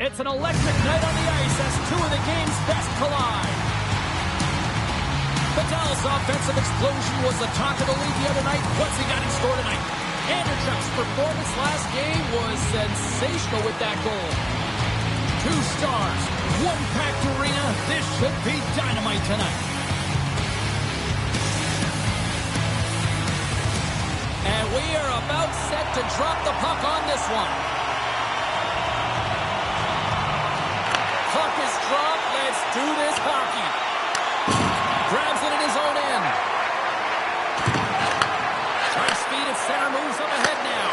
It's an electric night on the ice as two of the game's best collide. Vidal's offensive explosion was the talk of the league the other night. What's he got in store tonight? Anderchuk's performance last game was sensational with that goal. 2 stars, 1 packed arena. This should be dynamite tonight. And we are about set to drop the puck on this one. Puck is dropped. Let's do this hockey. Grabs it in his own end. High speed at center, moves up ahead now.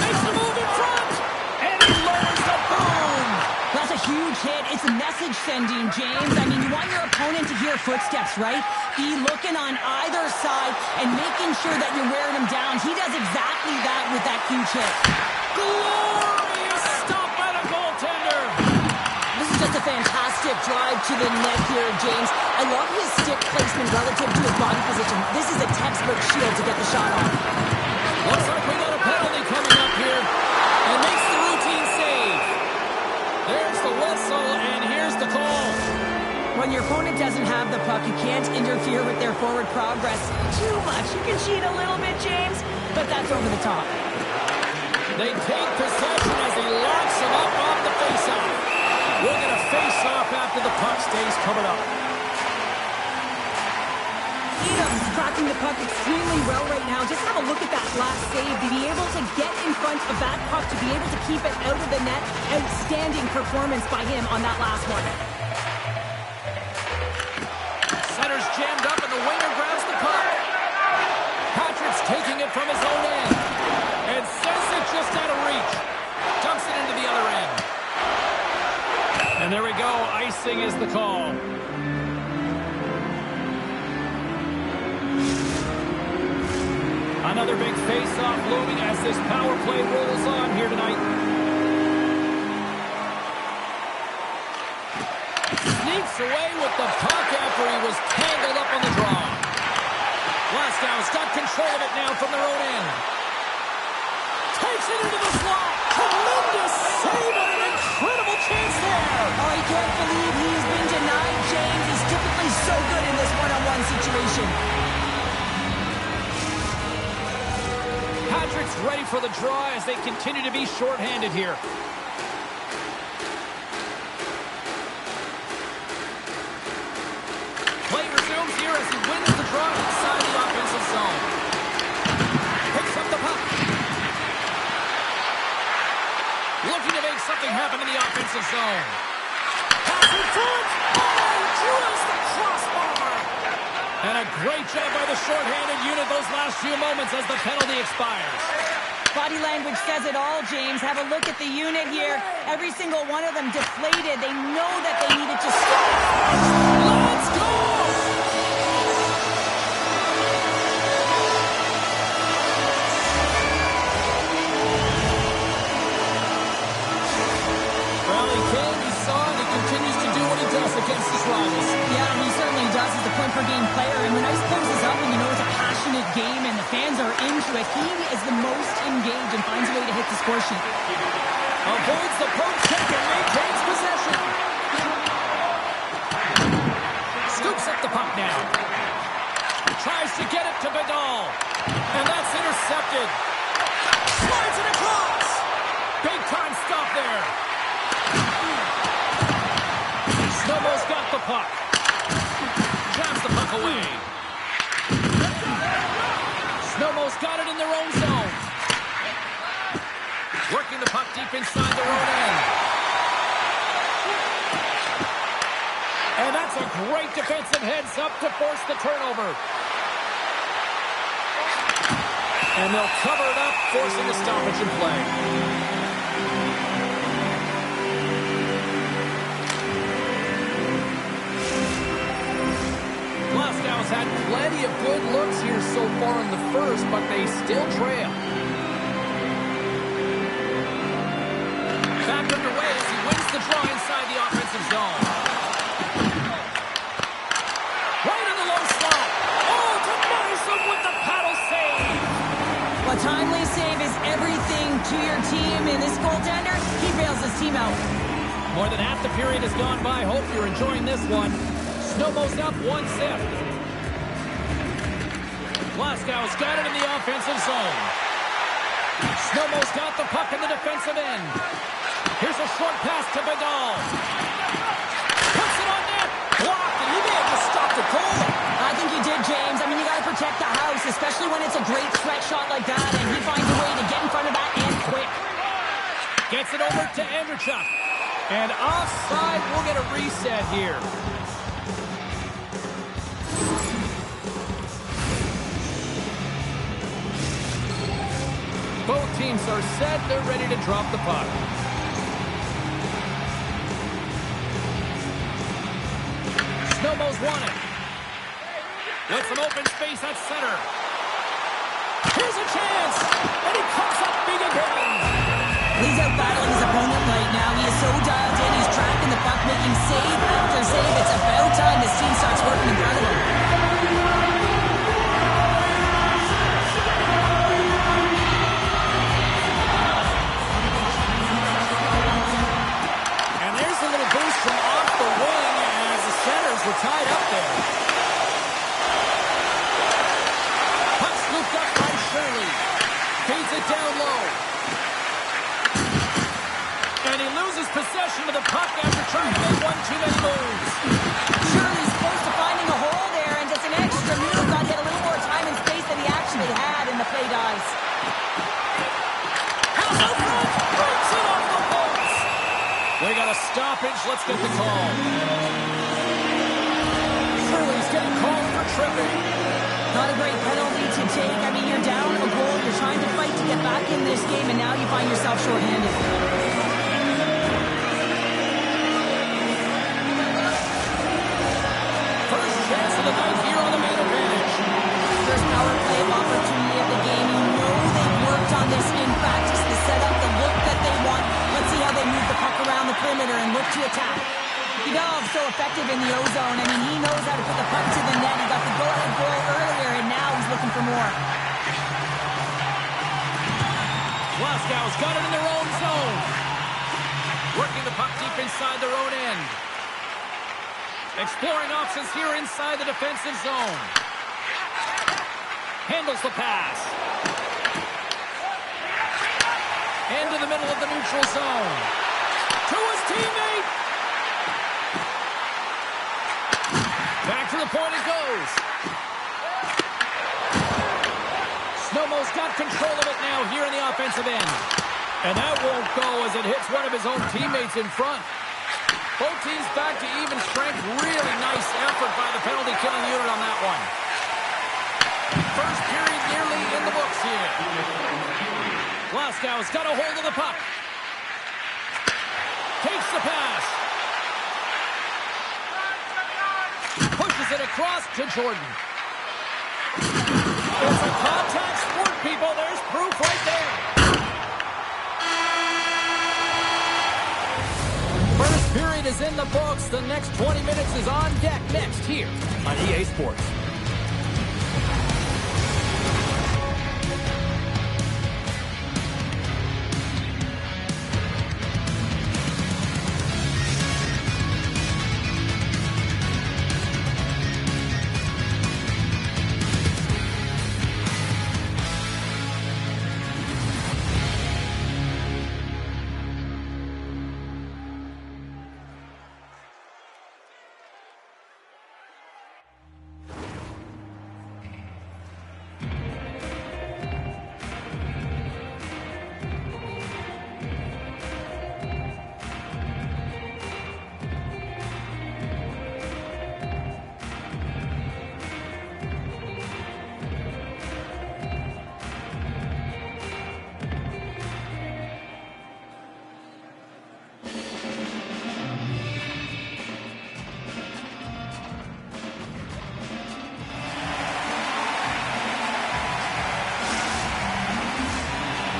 Makes a move in front. And he lowers the boom. That's a huge hit. It's a message sending, James. I mean, you want your opponent to hear footsteps, right? Be looking on either side and making sure that you're wearing him down. He does exactly that with that huge hit. Glorious stop by the goaltender. This is just a fantastic drive to the net here, James. I love his stick placement relative to his body position. This is a textbook shield to get the shot off. Looks like we got a penalty coming up here. And makes the routine save. There's the whistle, and here's the call. When your opponent doesn't have the puck, you can't interfere with their forward progress too much. You can cheat a little bit, James, but that's over the top. They take possession as he locks him up off the faceoff. We'll get a face-off after the puck stays covered up. He's tracking the puck extremely well right now. Just have a look at that last save. To be able to get in front of that puck, to be able to keep it out of the net, outstanding performance by him on that last one. Center's jammed up and the winger grabs the puck. Patrick's taking it from his own end. And sends it just out of reach. Dumps it into the other end. And there we go. Icing is the call. Another big face-off looming as this power play rolls on here tonight. Sneaks away with the puck after he was tangled up on the draw. Glasgow's got control of it now from their own end. Takes it into the slot. Tremendous save and an incredible chance there. Oh, I can't believe he's been denied, James. He's typically so good in this one-on-one situation. Patrick's ready for the draw as they continue to be shorthanded here. Play resumes here as he wins the draw inside the offensive zone. Picks up the puck. Looking to make something happen in the offensive zone. Pass in front. Oh, drills the crossbar. And a great job by the shorthanded unit those last few moments as the penalty expires. Body language says it all, James. Have a look at the unit here. Every single one of them deflated. They know that they needed to stop. Let's go! Well, he came, he saw, and he continues to do what he does against his rivals. Yeah, he certainly does. He's a point-per-game player. And when ice closes up and you know it's a passionate game and the fans are into it, he is the most engaged and finds a way to hit the score sheet. Avoids the poke check and maintains possession. Scoops up the puck now. Tries to get it to Vidal. And that's intercepted. Slides it across. Big time stop there. Znojmo's got the puck. Grabs the puck away. Znojmo's got it in their own zone. Working the puck deep inside their own end. And that's a great defensive heads-up to force the turnover. And they'll cover it up, forcing a stoppage in play. Glasgow's had plenty of good looks here so far in the first, but they still trail. Back underway as he wins the draw inside the offensive zone. Right in the low slot. Oh, denies him with the paddle save. A timely save is everything to your team, and this goaltender, he bails his team out. More than half the period has gone by. Hope you're enjoying this one. Snowmo's up 1-0. Glasgow's got it in the offensive zone. Snowmo's got the puck in the defensive end. Here's a short pass to Vidal. Puts it on net. Blocked, and he may have just stopped the goal. I think you did, James. I mean, you got to protect the house, especially when it's a great threat shot like that, and he finds a way to get in front of that and quick. Gets it over to Andrechuk. And offside, we'll get a reset here. Both teams are set. They're ready to drop the puck. Snowmo's won it. With some open space at center. Here's a chance. And he comes up big again. He's out battling his opponent right now. He is so dialed in. He's tracking the puck, making save after save. It's about time this team starts working in front of him. And there's a little boost from off the wing as the centers were tied up there. Puck scooped up by Shirley. Feeds it down low. And he loses possession of the puck after trying to make one too many moves. Shirley's close to finding a hole there, and just an extra move got to get a little more time and space than he actually had in the play dice. House out front, breaks it off the post. We got a stoppage. Let's get the call. Shirley's getting called for tripping. Not a great penalty to take. I mean, you're down a goal. You're trying to fight to get back in this game, and now you find yourself shorthanded. Chance of the night here on the main advantage. First power play opportunity of the game. You know they've worked on this in practice. The setup, the look that they want. Let's see how they move the puck around the perimeter and look to attack. Vidal's so effective in the O-zone. I mean, he knows how to put the puck to the net. He got the go-ahead goal earlier, and now he's looking for more. Glasgow's got it in their own zone. Working the puck deep inside their own end. Exploring options here inside the defensive zone. Handles the pass. Into the middle of the neutral zone. To his teammate. Back to the point it goes. Snowmo's got control of it now here in the offensive end. And that won't go as it hits one of his own teammates in front. Both teams back to even strength. Really nice effort by the penalty-killing unit on that one. First period nearly in the books here. Glasgow's got a hold of the puck. Takes the pass. Pushes it across to Jordan. It's a contact sport, people. There's proof right there. First period is in the books. The next 20 minutes is on deck next here on EA Sports.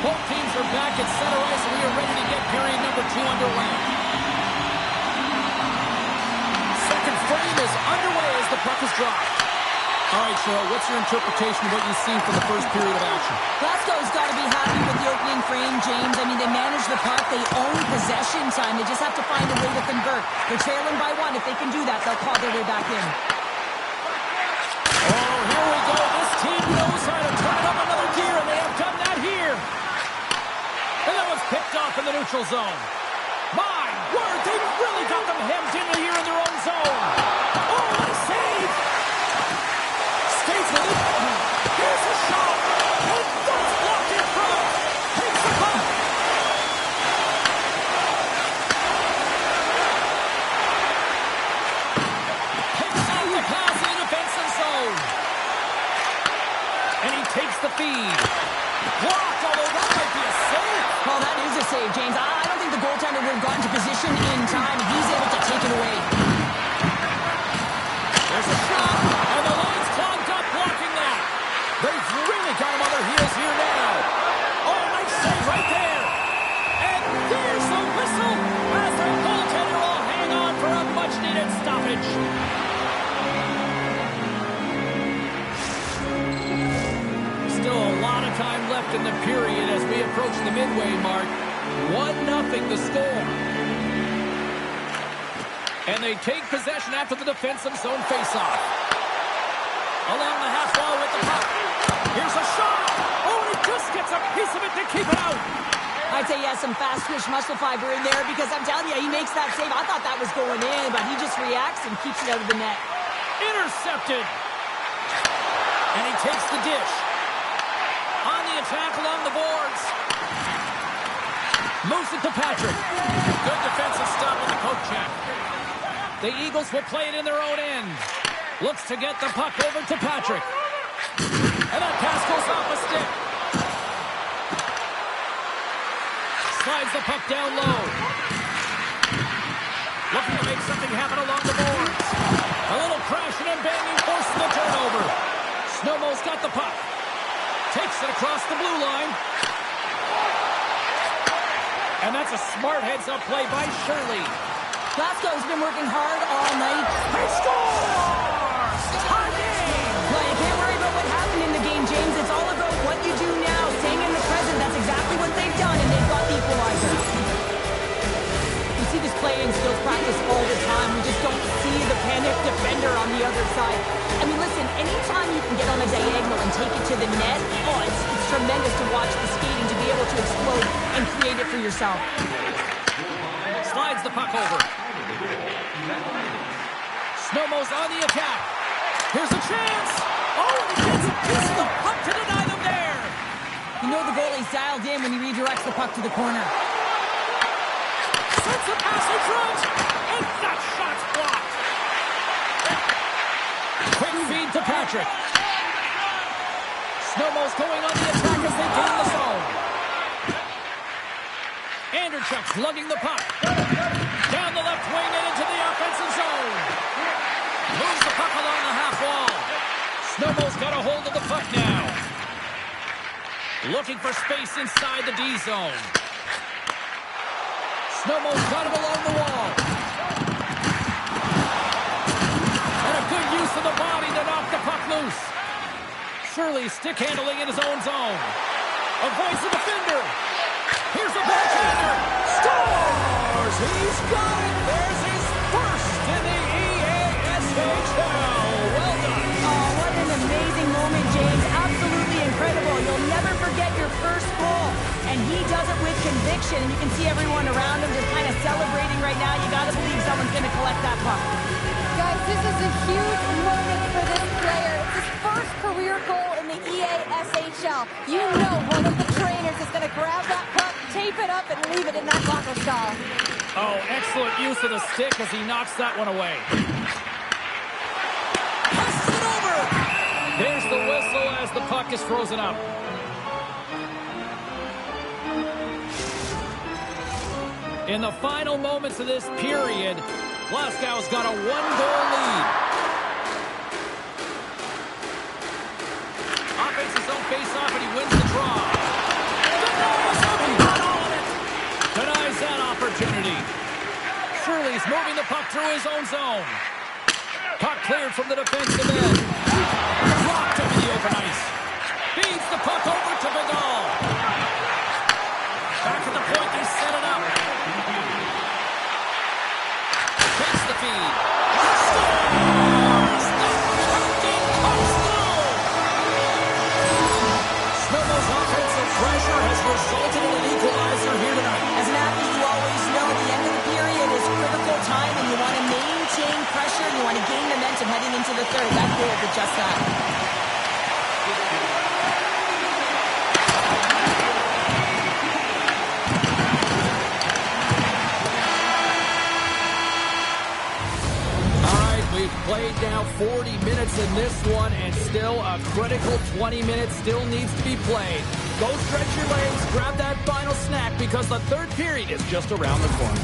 Both teams are back at center ice, and we are ready to get period number 2 underway. Second frame is underway as the puck is dropped. All right, Cheryl, what's your interpretation of what you've seen from the first period of action? Glasgow's got to be happy with the opening frame, James. I mean, they manage the puck. They own possession time. They just have to find a way to convert. They're trailing by one. If they can do that, they'll claw their way back in. Oh, here we go. This team knows how to turn it up another gear, and they have done that here. And that was picked off in the neutral zone. My word, they really got them hemmed in here in their own zone. Oh, what a save! Skates with it. Here's a shot. And that's blocked in front. Takes the puck. Picks out the pass in the defensive zone. And he takes the feed. Blocked, although that might be a save. Well, that is a save, James. I don't think the goaltender would have gotten to position in time. He's able to take it away. There's a shot, and the line's clogged up blocking that. They've really got him on their heels here now. Oh, nice save right there. And there's the whistle as the goaltender will hang on for a much-needed stoppage. Still a lot of time left in the period as we approach the midway mark. 1-0 the score. And they take possession after the defensive zone faceoff. Along the half wall with the puck. Here's a shot. Oh, and he just gets a piece of it to keep it out. I'd say he has some fast twitch muscle fiber in there because I'm telling you, he makes that save. I thought that was going in, but he just reacts and keeps it out of the net. Intercepted. And he takes the dish. On the attack along the boards. Moves it to Patrick. Good defensive stop with the poke check. The Eagles will play it in their own end. Looks to get the puck over to Patrick. And that pass goes off a stick. Slides the puck down low. Looking to make something happen along the boards. A little crashing and banging forces the turnover. Snowmo's got the puck. Takes it across the blue line. And that's a smart heads-up play by Shirley. Glasgow's been working hard all night. They score! Tie game! Well, you can't worry about what happened in the game, James. It's all about what you do now, staying in the present. That's exactly what they've done, and they've got the equalizer. We see this play in skills practice all the time. We just don't see the panic defender on the other side. I mean, listen, anytime you can get on a diagonal and take it to the net, oh, it's tremendous to watch the skating, to be able to explode and create it for yourself. Slides the puck over. Snowmo's on the attack. Here's a chance. Oh, he gets a piece of the puck to deny them there. You know the goalie's dialed in when he redirects the puck to the corner. Sends the pass in front. And that shot's blocked. Quick feed to Patrick. Snowmo's going on the attack as they gain the zone. Anderchuk's lugging the puck. Down the left wing and into the offensive zone. Moves the puck along the half wall. Snowmo's got a hold of the puck now. Looking for space inside the D zone. Snowmo's got him along the wall. And a good use of the body to knock the puck loose. Shirley stick handling in his own zone. Avoids the defender. Here's the backhander. Scores! He's got it. There's his first in the EASHL. Well done. Oh, what an amazing moment, James. Absolutely incredible. You'll never forget your first goal. And he does it with conviction. And you can see everyone around him just kind of celebrating right now. You got to believe someone's going to collect that puck. Guys, this is a huge moment for this player. It's his first career goal in the EASHL. You know one of the trainers is going to grab that puck, tape it up, and leave it in that locker stall. Oh, excellent use of the stick as he knocks that one away. Passes it over. There's the whistle as the puck is frozen up. In the final moments of this period, Glasgow's got a one-goal lead. Offensive zone face-off, and he wins the draw. Denies him, he got all of it. Denies that opportunity. Shirley's moving the puck through his own zone. Puck cleared from the defensive end. Blocked over the open ice. Feeds the puck over to Vidal. Back at the point, they set it up. Takes the feed. Scores! The captain comes through! Znojmo's offensive pressure has resulted in an equalizer here tonight. As an athlete, you always know the end of the period is critical time, and you want to maintain pressure, and you want to gain momentum heading into the third. That goal did just that. Played now 40 minutes in this one, and still a critical 20 minutes still needs to be played. Go stretch your legs, grab that final snack, because the third period is just around the corner.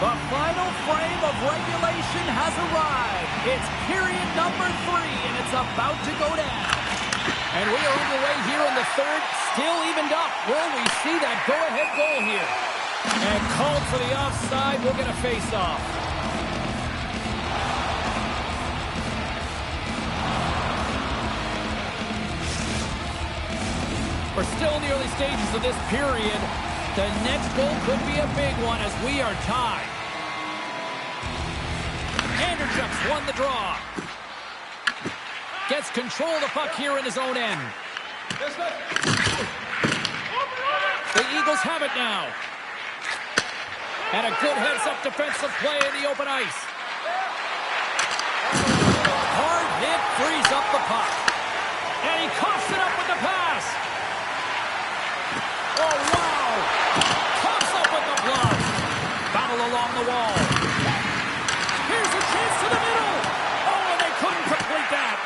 The final frame of regulation has arrived. It's period number 3, and it's about to go down. And we are underway here in the third, still evened up. Will we see that go-ahead goal here? And called for the offside. We'll get a face-off. We're still in the early stages of this period. The next goal could be a big one as we are tied. Anderchuk's won the draw. Gets control of the puck here in his own end. The Eagles have it now. And a good heads-up defensive play in the open ice. Hard hit frees up the puck. And he coughs it up with the pass. Oh, wow. Coughs up with the glove. Battle along the wall. Here's a chance to the middle. Oh, and they couldn't complete that.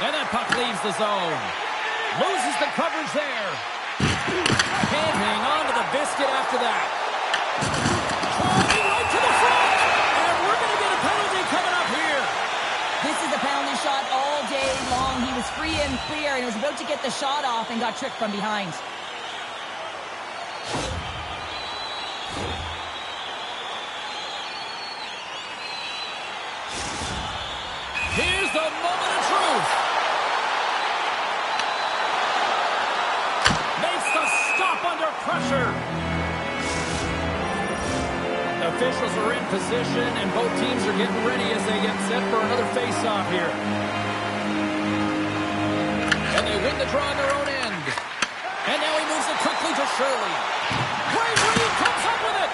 And that puck leaves the zone. Loses the coverage there. Can't hang on to the biscuit after that. Trying right to the front. And we're going to get a penalty coming up here. This is a penalty shot all day long. He was free and clear, and was about to get the shot off and got tricked from behind. Here's the moment of truth. Makes the stop under pressure. The officials are in position, and both teams are getting ready as they get set for another face-off here. And they win the draw on their own end. And now he moves it quickly to Shirley. Great read, comes up with it.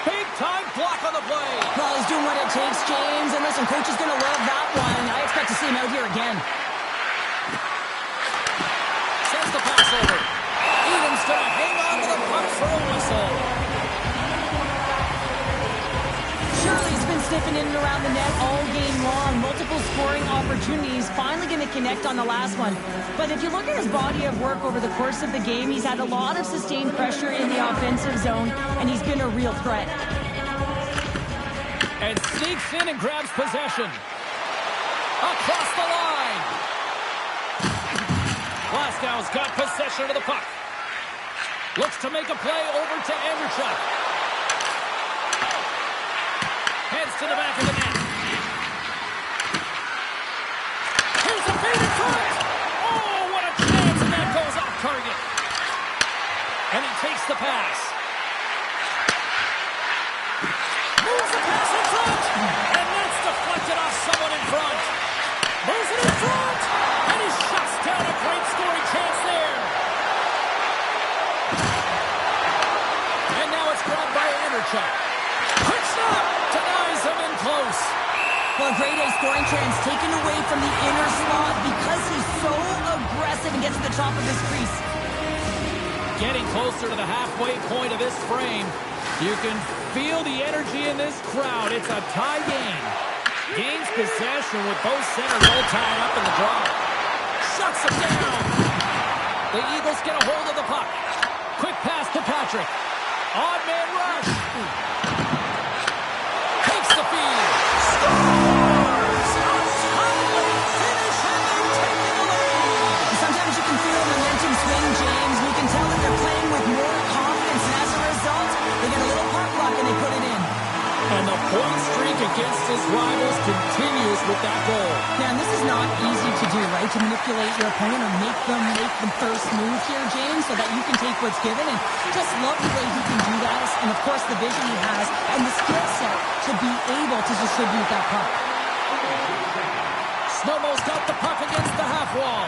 Big-time block on the play. Well, he's doing what it takes, James. And listen, coach is going to love that one. I expect to see him out here again. Sends the pass over. Eden's going to hang on to the puck for a whistle. Shirley's been sniffing in and around the net all game long. Multiple scoring opportunities. Finally going to connect on the last one. But if you look at his body of work over the course of the game, he's had a lot of sustained pressure in the offensive zone, and he's been a real threat. And sneaks in and grabs possession. Across the line. Glasgow's got possession of the puck. Looks to make a play over to Anderchuk. Heads to the back of the net. Here's a feed in front. Oh, what a chance, and that goes off target. And he takes the pass. pass in front. And that's deflected off someone in front. Moves it in front. And he shuts down a great scoring chance there. And now it's grabbed by Anderchuk. Quick shot. Denies him in close. Well, a grade A scoring chance taken away from the inner slot because he's so aggressive and gets to the top of his crease. Getting closer to the halfway point of this frame. You can feel the energy in this crowd. It's a tie game. Gains possession with both centers all tied up in the draw. Shuts him down. The Eagles get a hold of the puck. Quick pass to Patrick. Odd man rush. Takes the feed. Scores! Untimely finish and they take it away. Sometimes you can feel a momentum swing, James. You can tell that they're playing with more confidence, and as a result, they get a little puck luck and they put it in. And the point streak against his rivals continues with that goal. Now, this is not easy to do, right? To manipulate your opponent or make them make the first move here, James, so that you can take what's given. And just love the way he can do that. And, of course, the vision he has and the skill set to be able to distribute that puck. Snowmo's got the puck against the half wall.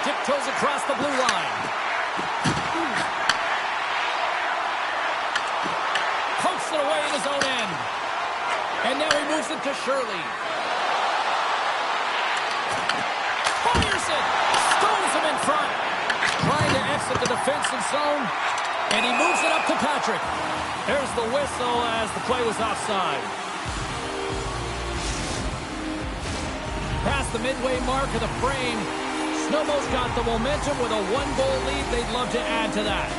Tiptoes across the blue line. Pokes it away in his own end. And now he moves it to Shirley. Fires it. Stones him in front. Trying to exit the defensive zone. And he moves it up to Patrick. There's the whistle as the play was offside. Past the midway mark of the frame. Snowmo's got the momentum with a one-goal lead. They'd love to add to that.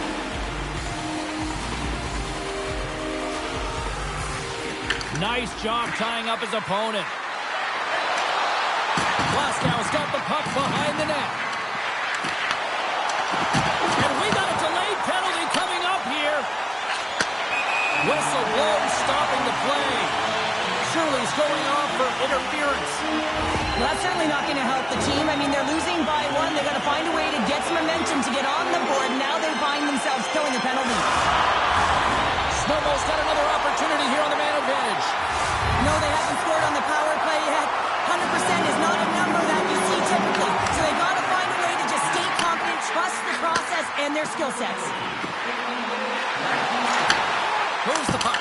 Nice job tying up his opponent. Glasgow's got the puck behind the net. And we got a delayed penalty coming up here. Whistle blows, stopping the play. Shirley's going off for interference. Well, that's certainly not going to help the team. I mean, they're losing by one. They've got to find a way to get some momentum to get on the board. Now they find themselves killing the penalty. Snowball's got another opportunity here on the man advantage. No, they haven't scored on the power play yet. 100% is not a number that you see typically. So they've got to find a way to just stay confident, trust the process and their skill sets. Moves the puck.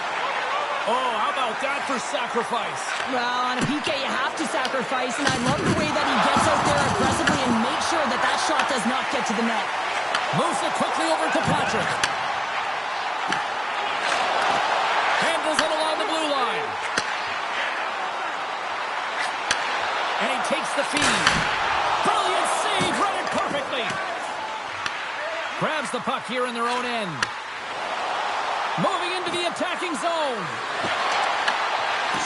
Oh, how about that for sacrifice? Well, on a PK, you have to sacrifice, and I love the way that he gets out there aggressively and makes sure that that shot does not get to the net. Moves it quickly over to Patrick. Handles it along the blue line. And he takes the feed. Brilliant save, read it perfectly. Grabs the puck here in their own end. Moving into the attacking zone.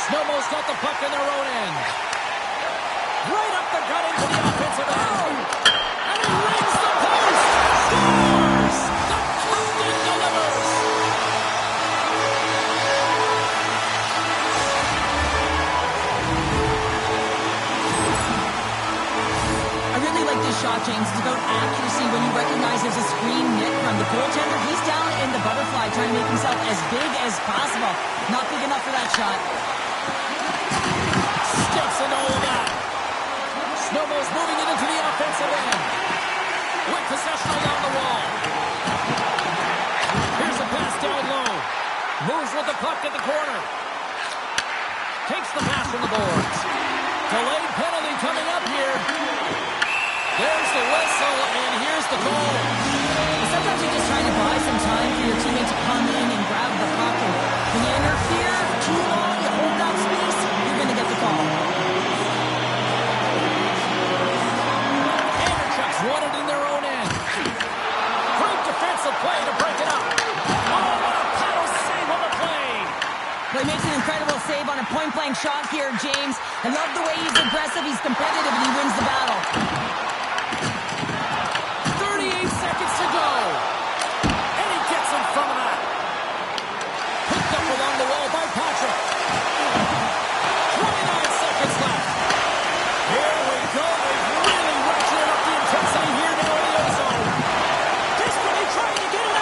Snowmo's got the puck in their own end. Right up the gut into the offensive end. And he rings the post. Scores! The captain delivers. I really like this shot, James. It's about accuracy when you recognize there's a screen net from the goaltender. He's down in the butterfly trying to make himself as big as possible. Not big enough for that shot. Steps into all of that. Snowball's moving it into the offensive end. With possession along the wall. Here's a pass down low. Moves with the puck at the corner. Takes the pass from the boards. Delayed penalty coming up here. There's the whistle, and here's the goal. Sometimes you're just trying to buy some time for your teammate to come in and grab the puck. And when you interfere too long, you hold that space, you're going to get the call. Anderchuk's won it in their own end. Great defensive play to break it up. Oh, what a paddle save on the play. Well, he makes an incredible save on a point-blank shot here, James. I love the way he's aggressive, he's competitive, and he wins the battle. 38 seconds to go. And he gets in front of that. Picked up along the wall by Patrick. 29 seconds left. Here we go. They've really ratcheted up the intensity here now in the ozone. Desperately trying to get it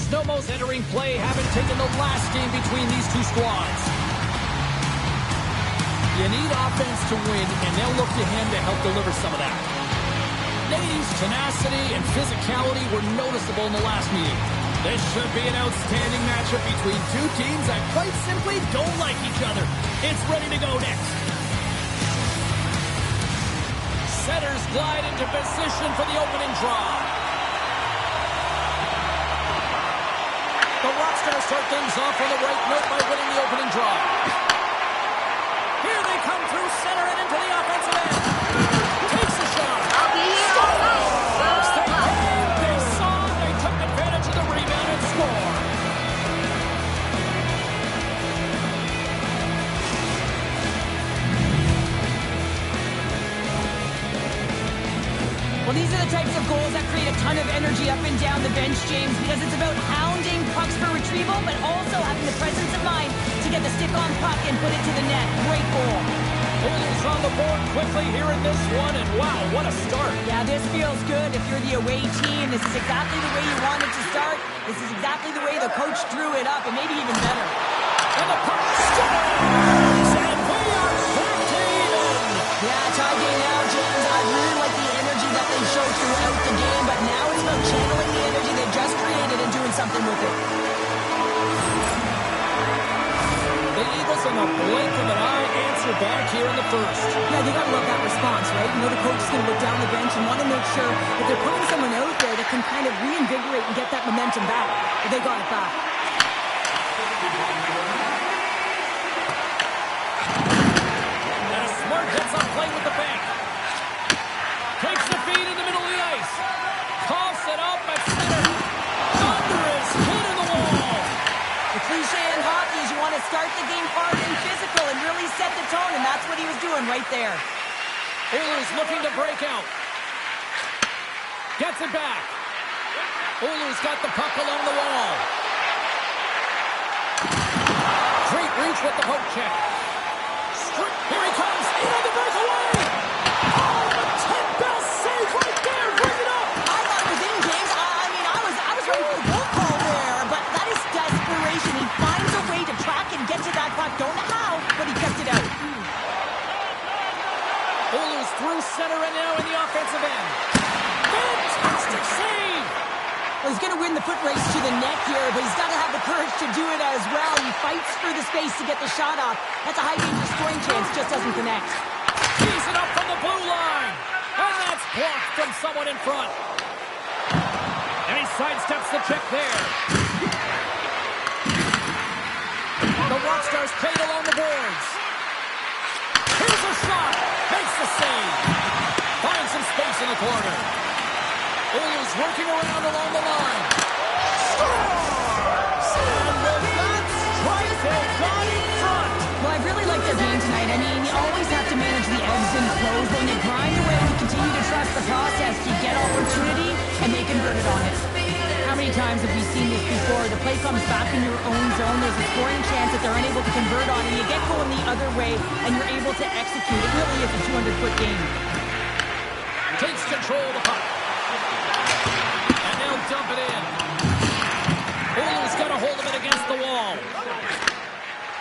Znojmo's entering play, having taken the last game between these two squads. You need offense to win, and they'll look to him to help deliver some of that. Nady's tenacity and physicality were noticeable in the last meeting. This should be an outstanding matchup between two teams that quite simply don't like each other. It's ready to go next. Setters glide into position for the opening draw. The Rockstars start things off on the right note by winning the opening draw. Here they come through center and into the offensive end. Takes the shot. Scores! They came, they saw, they took advantage of the rebound and score. Well, these are the types of goals that create a ton of energy up and down the bench, James, because it's about hounding pucks for retrieval, but also having the presence of mind to get the stick on puck and put it to the net. Great goal. Oilers on the board quickly here in this one, and wow, what a start. Yeah, this feels good. If you're the away team, this is exactly the way you wanted to start. This is exactly the way the coach drew it up, and maybe even better. And the puck scores! And we are back to even. Yeah, tie game now, James. I really like the energy that they showed throughout the game, but now it's about channeling the energy they just created and doing something with it. The Eagles, in the blink of an eye, answer back here in the first. Yeah, you gotta love that response, right? You know the coach is gonna look down the bench and want to make sure that they're putting someone out there that can kind of reinvigorate and get that momentum back. But they got it back. And a smart hits on play with the bank. Takes the feed in the middle of the ice. Coughs it up at center. Thunderous hit in the wall. The cliche in hockey is you want to start the game hard and physical and really set the tone, and that's what he was doing right there. Oilers looking to break out. Gets it back. Oilers got the puck along the wall. Great Breach with the poke check. Here he comes. In on the breakaway. Oh, the 10-bell save right there. Bring it up. I thought it was in, James. I was ready for the goal call there, but that is desperation. He finds a way to track and get to that puck. Don't know how, but he kept it out. Oilers through center and now in the offensive end. Fantastic save. Well, he's going to win the foot race to the net here, but he's got to have the courage to do it as well. He fights for the space to get the shot off. That's a high-danger scoring chance, just doesn't connect. Tees it up from the blue line. And that's blocked from someone in front. And he sidesteps the check there. The Rockstars played along the boards. Here's a shot. Makes the save. Finds some space in the corner. Oilers working around along the line. Scores! And with that strike, they got in front. Well, I really like their game tonight. I mean, you always have to manage the ebbs and flows. When you grind away and you continue to trust the process, you get opportunity, and they converted on it. How many times have we seen this before? The play comes back in your own zone. There's a scoring chance that they're unable to convert on, and you get going the other way, and you're able to execute. It really is a 200-foot game. Takes control of the puck. And they'll dump it in. Oilers got a hold of it against the wall.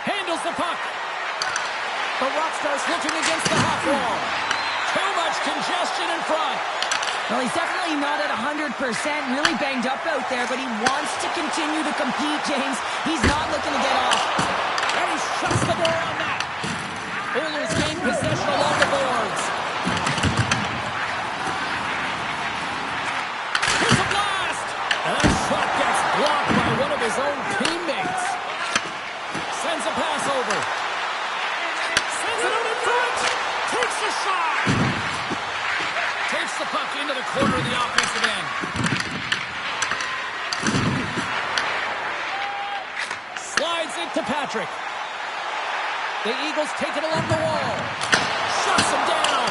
Handles the puck. The Rockstars looking against the half wall. Too much congestion in front. Well, he's definitely not at 100%, really banged up out there, but he wants to continue to compete, James. He's not looking to get off. And he shuts the door on that. Oilers gain possession along the boards. Here's a blast. And that shot gets blocked by one of his own teammates. Sends a pass over. Sends it out in front. Takes the shot. Takes the puck into the corner of the offensive end. Slides it to Patrick. The Eagles take it along the wall. Shuts him down.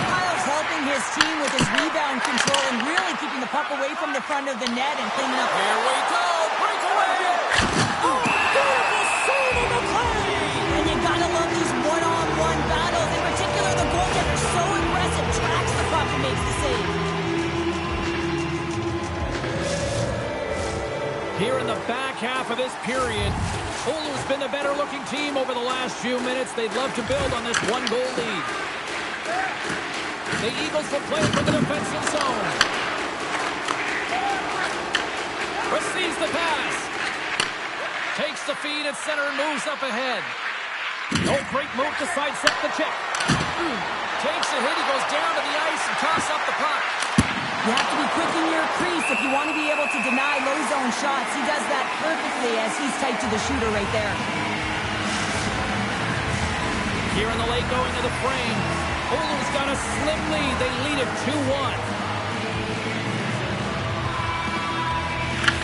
Kyle's helping his team with his rebound control and really keeping the puck away from the front of the net and cleaning up. Here we go. Breakaway. Oh, beautiful save on the play. And you gotta love these one-on-one battles. In particular, the goaltender so aggressive, tracks the puck and makes the save. Here in the back half of this period, Oilers been the better-looking team over the last few minutes. They'd love to build on this one-goal lead. The Eagles will play for the defensive zone. Receives the pass. Takes the feed at center and moves up ahead. No great move to sidestep the check. Takes a hit. He goes down to the ice and tosses up the puck. You have to be quick in your crease if you want to be able to deny low zone shots. He does that perfectly as he's tight to the shooter right there. Here in the late going to the frame. Oilers got a slim lead. They lead it 2-1.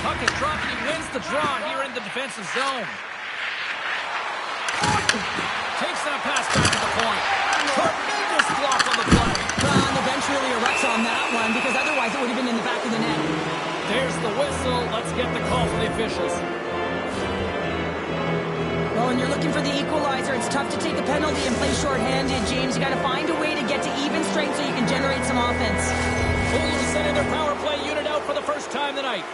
Puck is dropped. He wins the draw here in the defensive zone. Takes that pass back to the point. Tremendous block on the play. Well, the bench really erupts on that one because otherwise it would have been in the back of the net. There's the whistle. Let's get the call from the officials. Well, when you're looking for the equalizer, it's tough to take a penalty and play shorthanded, James. You got to find a way to get to even strength so you can generate some offense. Oilers sending their power play unit out for the first time tonight.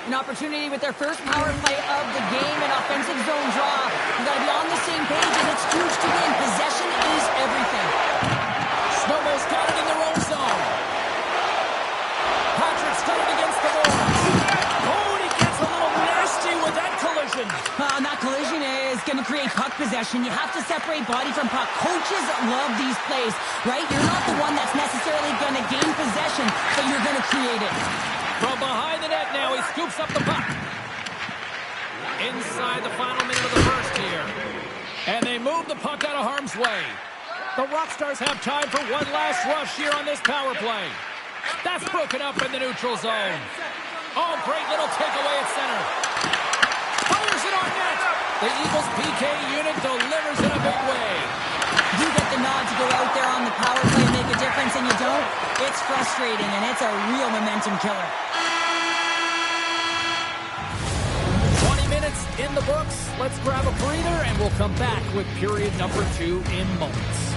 An opportunity with their first power play of the game, an offensive zone draw. You got to be on the same page, and it's huge to win. Possession is everything. Znojmo's got it in their own zone. Patrick's got it against the boards. Oh, and he gets a little nasty with that collision. And that collision is going to create puck possession. You have to separate body from puck. Coaches love these plays, right? You're not the one that's necessarily going to gain possession, but you're going to create it. From behind the net now, he scoops up the puck. Inside the final minute of the first here. And they move the puck out of harm's way. The Rockstars have time for one last rush here on this power play. That's broken up in the neutral zone. Oh, great little takeaway at center. Fires it on net. The Eagles PK unit delivers in a big way. You get the nod to go out there on the power play and make a difference, and you don't. It's frustrating, and it's a real momentum killer. 20 minutes in in the books. Let's grab a breather, and we'll come back with period number 2 in moments.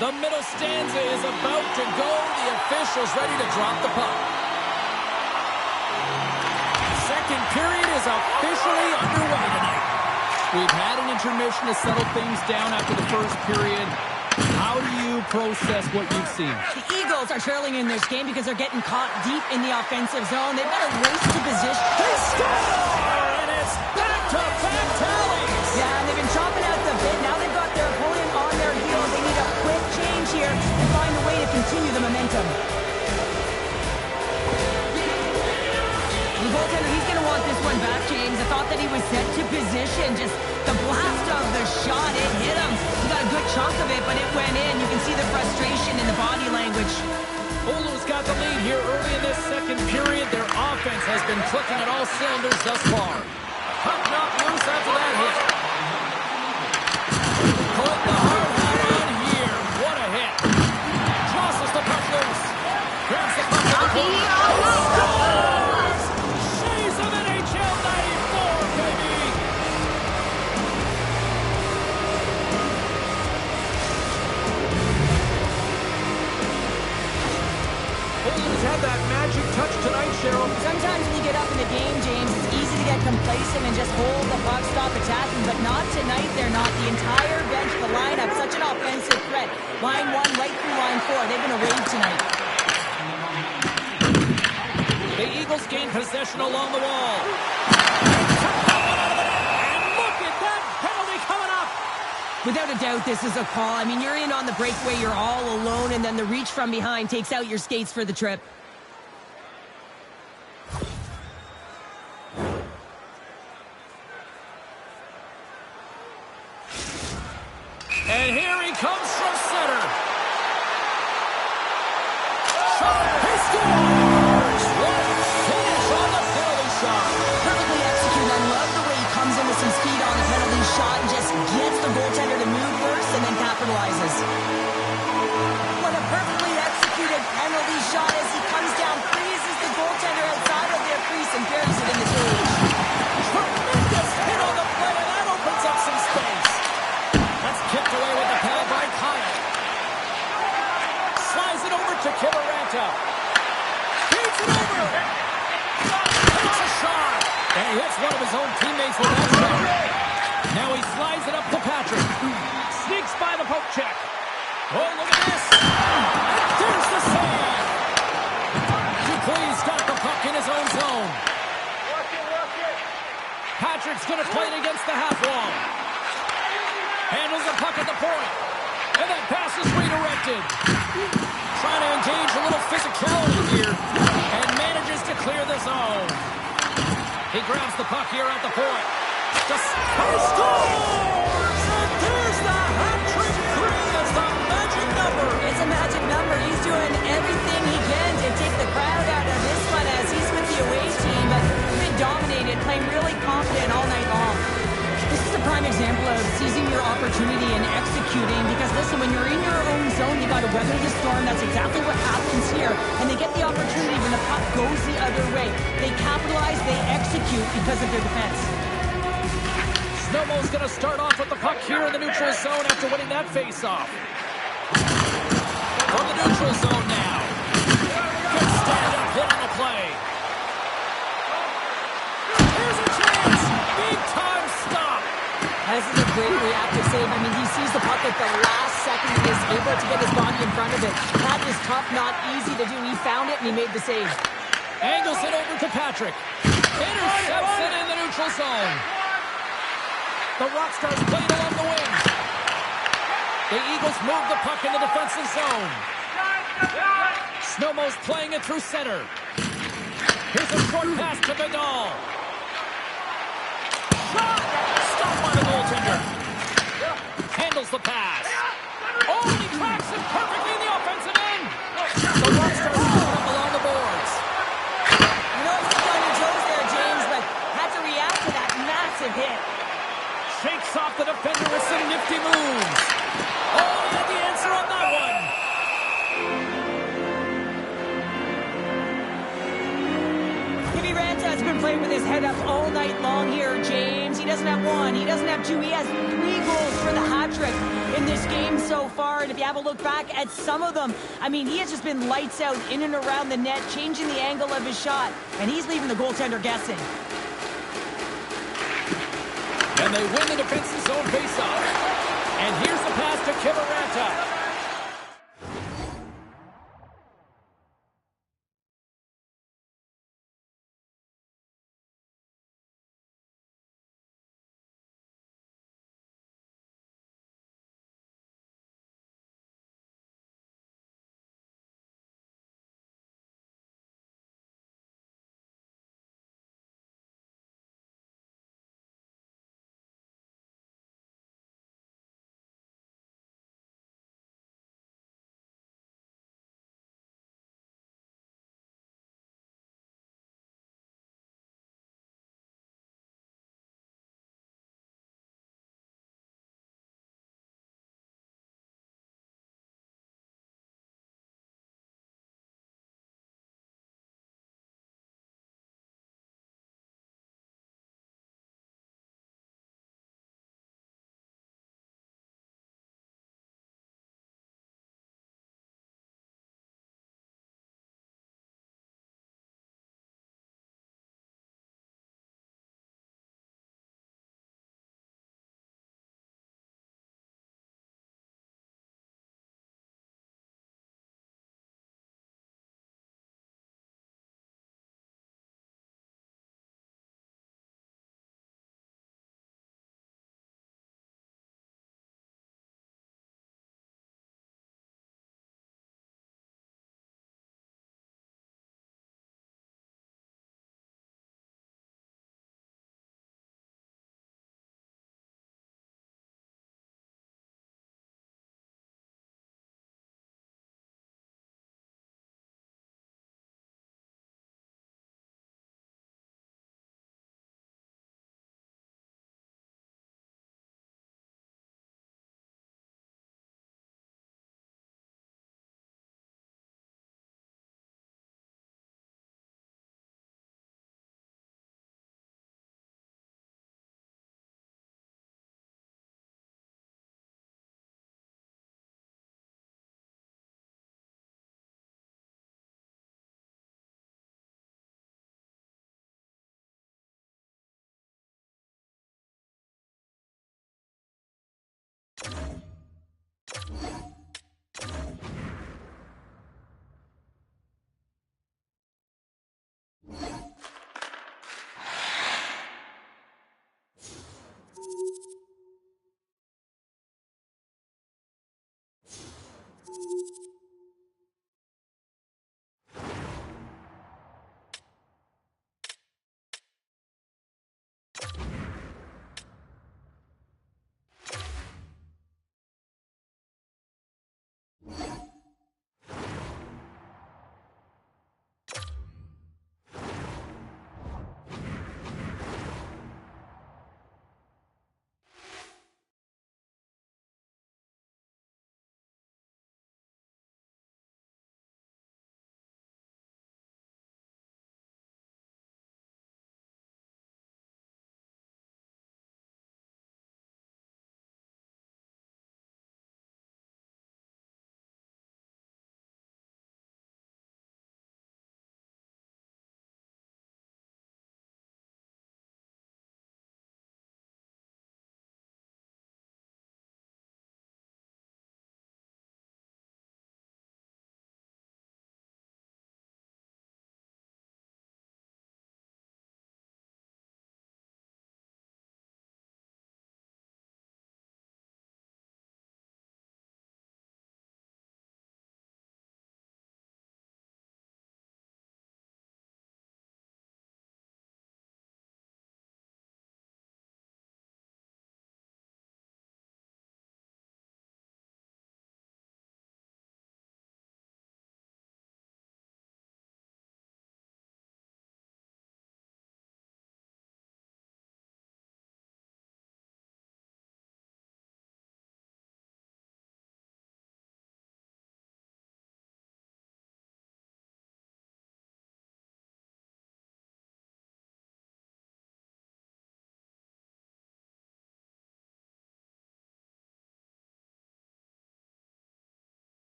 The middle stanza is about to go. The official's ready to drop the puck. Second period is officially underway tonight. We've had an intermission to settle things down after the first period. How do you process what you've seen? The Eagles are trailing in this game because they're getting caught deep in the offensive zone. They've got to race to position. They score! And it's back-to-back tallies! Yeah, and they've been chopping out the bit. Now they've got their opponent on their heels. They need a quick change here and find a way to continue the momentum. The goaltender, he's going to want this one back, James. I thought that he was set to position. Just the blast of the shot, it hit him. He got a good chunk of it, but it went in. You can see the frustration in the body language. Oulu's got the lead here early in this second period. Their offense has been clicking at all cylinders thus far. Puck knocked loose after that hit. Put the hard hat on here. What a hit. Jostles the puck loose. Grabs the puck to the corner. Scores! Shades of NHL 94, baby! Oulu's had that magic touch tonight, Cheryl. Sometimes when you get up in the game, James, it's easy to get complacent and just hold the puck, stop attacking, but not tonight. They're not. The entire bench, the lineup, such an offensive threat. Line 1 right through line 4. They've been a rave tonight. The Eagles gain possession along the wall. And look at that penalty coming up. Without a doubt, this is a call. I mean, you're in on the breakaway, you're all alone, and then the reach from behind takes out your skates for the trip. And here he comes from center. He scores! What a finish on the penalty shot. Perfectly executed. I love the way he comes in with some speed on the penalty shot and just gets the goaltender to move first and then capitalizes. What a perfectly executed penalty shot as he comes down, freezes the goaltender outside of their crease and buries it in the cage. Tremendous hit on the play, and that opens up some space. That's kicked away with the paddle by Kyle. Slides it over to Kivaranta. Feeds it over. Takes a shot. And he hits one of his own teammates with that shot. Now he slides it up to Patrick. Sneaks by the poke check. Oh, look at this. And there's the save. Dupuis got the puck in his own zone. Patrick's going to play it against the half wall. Handles the puck at the point. And that pass is redirected. Trying to engage a little physicality here. And manages to clear the zone. He grabs the puck here at the point. Just scores! And there's the hat-trick. 3 is the magic number. It's a magic number. He's doing everything he can to take the crowd out of this one as he's with the away team. But been dominated, playing really confident all night long. This is a prime example of seizing your opportunity and executing because, listen, when you're in your own zone, you got to weather the storm. That's exactly what happens here. And they get the opportunity when the puck goes the other way. They capitalize, they execute because of their defense. Znojmo's going to start off with the puck here in the neutral zone after winning that faceoff. From the neutral zone now. Good stand-up hit on the play. Here's a chance. Big-time stop. This is a great reactive save. I mean, he sees the puck at the last second and is able to get his body in front of it. That is tough, not easy to do. He found it and he made the save. Angles it over to Patrick. Intercepts it in the neutral zone. The Rockstars played along the wing. The Eagles move the puck in the defensive zone. Znojmo's playing it through center. Here's a short pass to Vidal. Shot! Stopped by the goaltender. Handles the pass. Oh, and he tracks it perfectly in the offensive end. The Rockstars put up along the boards. You know, he's on your toes there, James, but had to react to that massive hit. Shakes off the defender with some nifty moves. Oh, he had the answer on that one. Kimmy Ranta has been playing with his head up all night long here, James. He doesn't have one, he doesn't have two, he has 3 goals for the hat-trick in this game so far. And if you have a look back at some of them, I mean, he has just been lights out in and around the net, changing the angle of his shot, and he's leaving the goaltender guessing. And they win the defensive zone faceoff. And here's the pass to Kiviranta.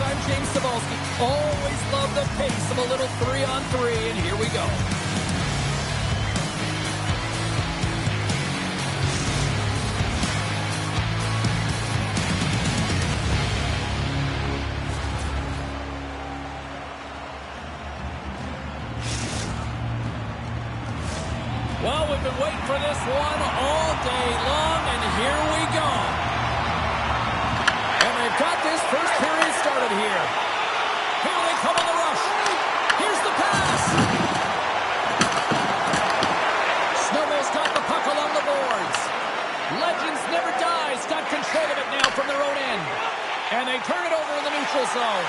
I'm James Cebulski. Always love the pace of a little 3-on-3, and here we go. Well, we've been waiting for this one all day long, and here we go. And they've got this first period started here. Here they come on the rush. Here's the pass. Znojmo's got the puck along the boards. Legends never dies. Got control of it now from their own end. And they turn it over in the neutral zone.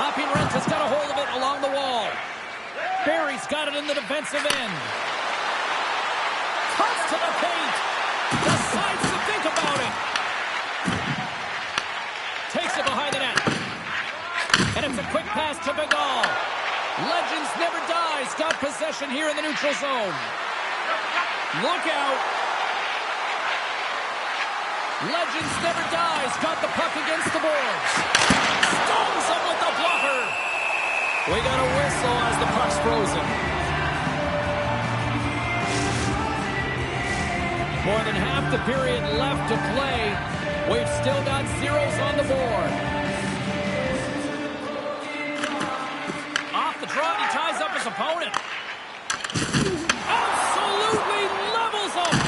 Lappin-Rent has got a hold of it along the wall. Barry's got it in the defensive end. Cuts to the paint. Decides to think about it. Takes it behind the net. And it's a quick pass to Begal. Legends never dies. Got possession here in the neutral zone. Look out. Legends never dies. Got the puck against the boards. Stones him with the blocker. We got a whistle as the puck's frozen. More than half the period left to play. We've still got zeros on the board. Off the draw, he ties up his opponent. Absolutely levels him.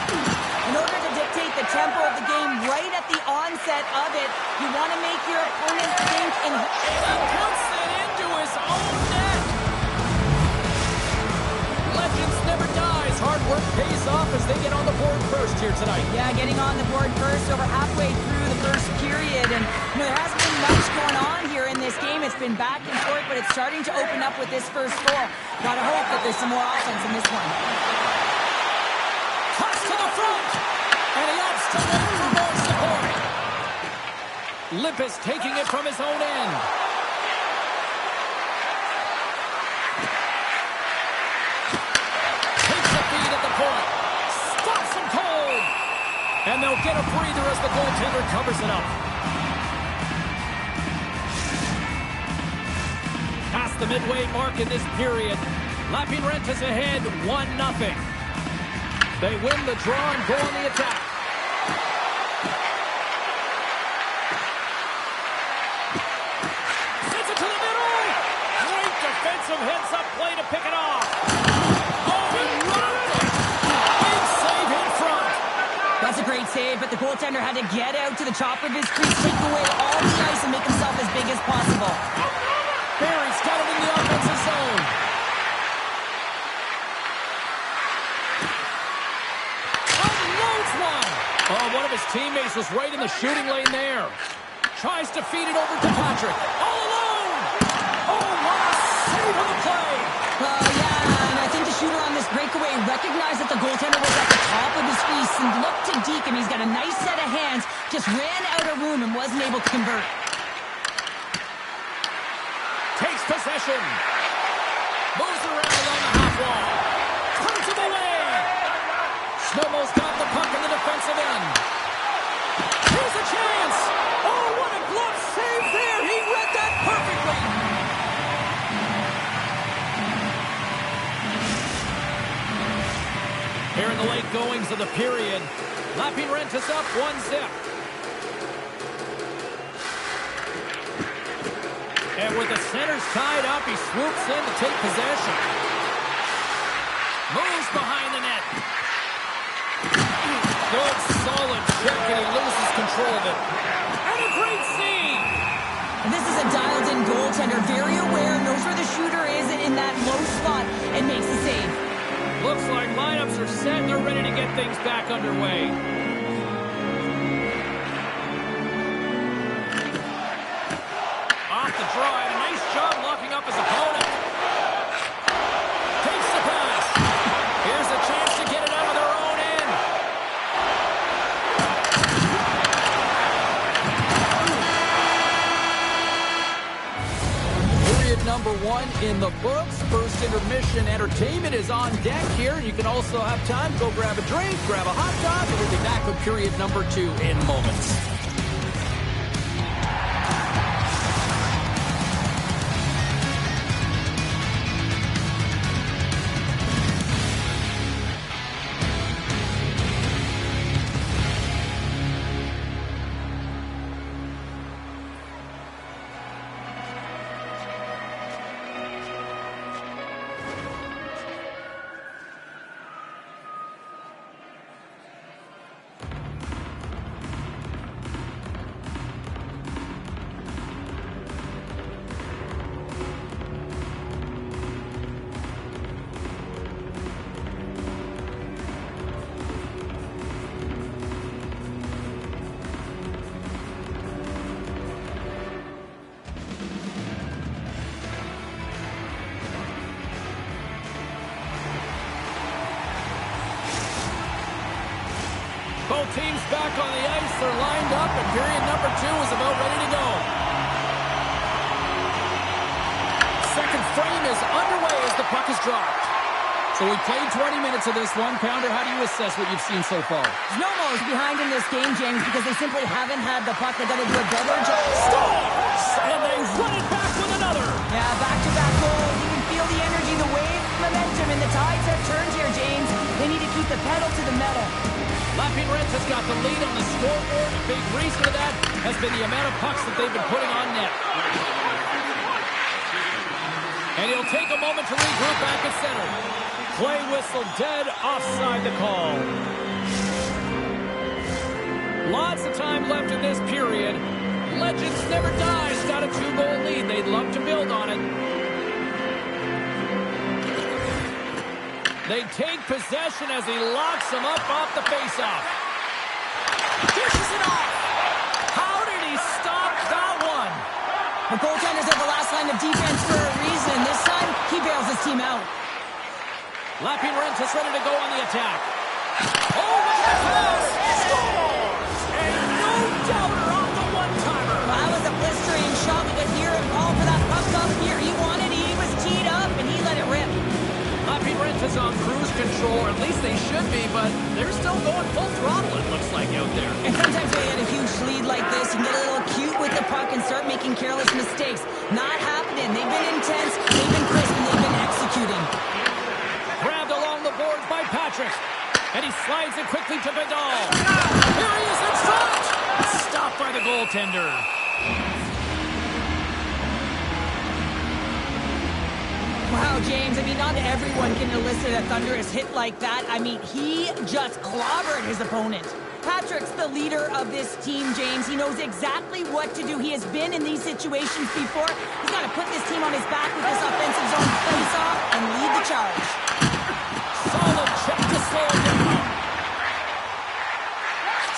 In order to dictate the tempo of the game right at the onset of it, you want to make your opponent think and he puts it into his own net. Legends never dies. Hard work pays off as they get on the board first here tonight. Yeah, getting on the board first over halfway through the first period. And there hasn't been much going on here in this game. It's been back and forth, but it's starting to open up with this first goal. Gotta hope that there's some more offense in this one. Cuts to the front. And he opts to wait for more support. Lippis taking it from his own end. Takes the feed at the point. Stops him cold. And they'll get a breather as the goaltender covers it up. Past the midway mark in this period. Lappin-Rent is ahead 1-0. They win the draw and go on the attack. Sends it to the middle. Great defensive heads-up play to pick it off. Oh, he rocked it. Big save in front. That's a great save, but the goaltender had to get out to the top of his crease, take away all the ice, and make himself as big as possible. Barry's got it in the offensive zone. Oh, one of his teammates was right in the shooting lane there. Tries to feed it over to Patrick. All alone! Oh, what a save on the play! Yeah, and I think the shooter on this breakaway recognized that the goaltender was at the top of his crease and looked to deke him. He's got a nice set of hands, just ran out of room and wasn't able to convert. Takes possession. Moves around along the half wall. Turns him away. Snowball's got the puck in the defensive end. Here's a chance. Oh, what a glove save there. He read that perfectly. Here in the late goings of the period, Lappin-Rent is up 1-0. And with the centers tied up, he swoops in to take possession. Moves behind the net. Good, solid check, and he loses control of it. And a great save! This is a dialed-in goaltender, very aware, knows where the shooter is in that low spot, and makes the save. Looks like lineups are set, and they're ready to get things back underway. Off the draw, and a nice job locking up his opponent. Takes the pass. Here's a chance to get it out of their own end. Period number 1 in the books. First intermission entertainment is on deck here. You can also have time to go grab a drink, grab a hot dog, and we'll be back with period number 2 in moments. Both teams back on the ice. They're lined up, and period number 2 is about ready to go. Second frame is underway as the puck is dropped. So we played 20 minutes of this one. Pounder, how do you assess what you've seen so far? Znojmo is behind in this game, James, because they simply haven't had the puck. They've got to do a better job. Scores! And they run it back with another. Yeah, back-to-back goals. You can feel the energy, the wave, momentum, and the tides have turned here, James. They need to keep the pedal to the metal. Lapping Rents has got the lead on the scoreboard. A big reason for that has been the amount of pucks that they've been putting on net. And he'll take a moment to regroup back at center. Play whistle dead, offside the call. Lots of time left in this period. Legends never dies. Got a 2-goal lead. They'd love to build on it. They take possession as he locks him up off the faceoff. Dishes it off. How did he stop that one? The goaltenders are the last line of defense for a reason. This time, he bails his team out. Lapping Rentis ready to go on the attack. Oh, what a pass! Scores! And no doubter on the one-timer. Well, that was a blistering shot. We could hear him call for that puck up here. He wanted it. He was teed up, and he let it rip. Lapping Rentis on cruise control, or at least they should be, but they're still going full throttle, it looks like, out there. And sometimes when you get a huge lead like this, you can get a little cute with the puck and start making careless mistakes. Not happening. They've been intense, they've been crisp, and they've been executing. Grabbed along the boards by Patrick. And he slides it quickly to Vidal. Here he is in front. Stopped by the goaltender. Wow, James, I mean, not everyone can elicit a thunderous hit like that. I mean, he just clobbered his opponent. Patrick's the leader of this team, James. He knows exactly what to do. He has been in these situations before. He's got to put this team on his back with this offensive zone face-off and lead the charge. Solid check to slow him down.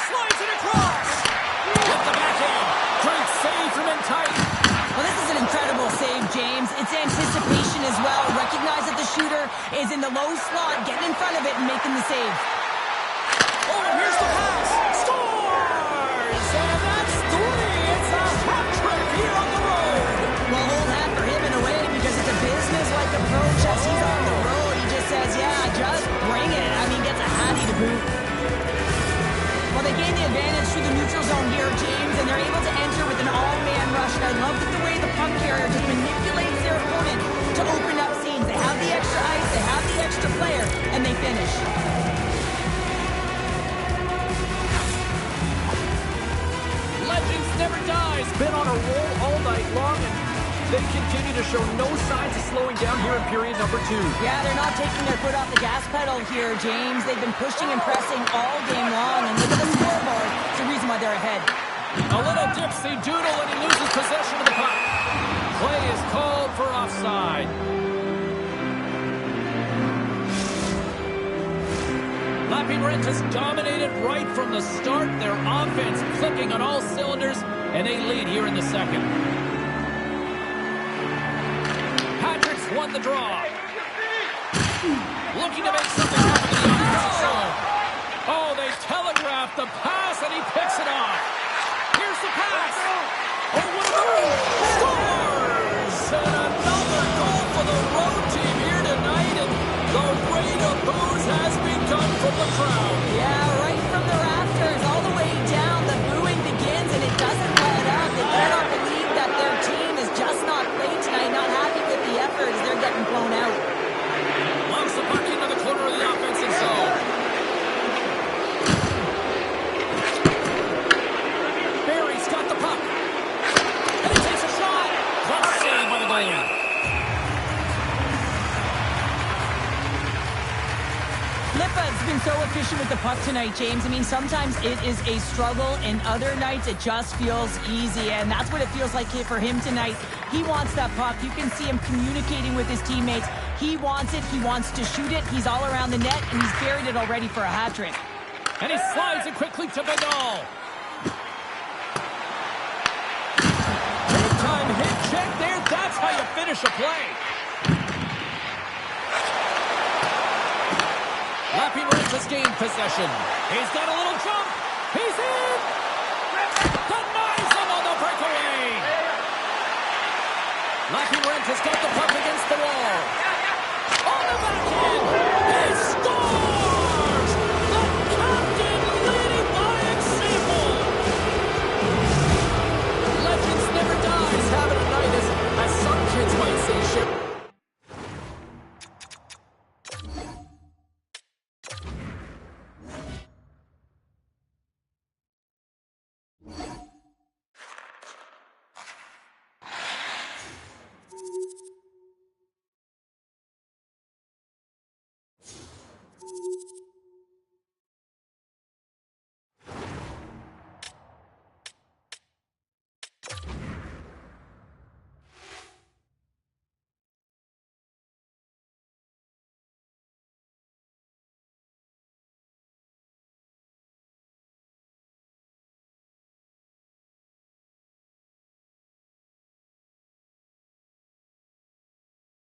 Slides it across. Hit the backhand. Great save from in tight. Well, this is an incredible save, James. It's anticipation as well. Recognize that the shooter is in the low slot, getting in front of it and making the save. Oh, here's the pass. Scores! And that's 3. It's a hat trick here on the road. Well, hold that for him in a way because it's a business-like approach as he's on the road. He just says, yeah, just bring it. I mean, gets a hattie to boot. Well, they gain the advantage through the neutral zone here, James, and they're able to enter with an all-man rush. And I love the way the puck carrier just manipulates their opponent to open up scenes. They have the extra ice, they have the extra player, and they finish. Legends never dies. Been on a roll all night long, and they continue to show no signs of slowing down here in period number 2. Yeah, they're not taking their foot off the gas pedal here, James. They've been pushing and pressing all game long, and look at the scoreboard. It's the reason why they're ahead. A little dipsy doodle, and he loses possession of the puck. Play is called for offside. Lapping Rent has dominated right from the start. Their offense clicking on all cylinders, and they lead here in the second. Patrick's won the draw. Looking to make something happen in the offensive zone. Oh, they telegraphed the pass, and he picks it off. Here's the pass. Oh, what a move. Scores! And another goal for the road team here tonight, and the rain of boos has begun from the crowd. Yeah, right from the rafters all the way down. The booing begins, and it doesn't let up. They cannot believe that their team is just not played tonight, not happy with the effort as they're getting blown out. Launch the puck into the corner of the offensive zone. Barry's got the puck. And he takes a shot. Glove save by the goalie. Lippa's been so efficient with the puck tonight, James. I mean, sometimes it is a struggle, and other nights it just feels easy, and that's what it feels like here for him tonight. He wants that puck. You can see him communicating with his teammates. He wants it. He wants to shoot it. He's all around the net, and he's buried it already for a hat trick. And he slides it quickly to Vidal. Big time hit check there. That's how you finish a play. Lapping right has gained possession. He's got a little jump. He's in. Denies him on the breakaway. Lapping Rent has got the puck against the wall. On the backhand.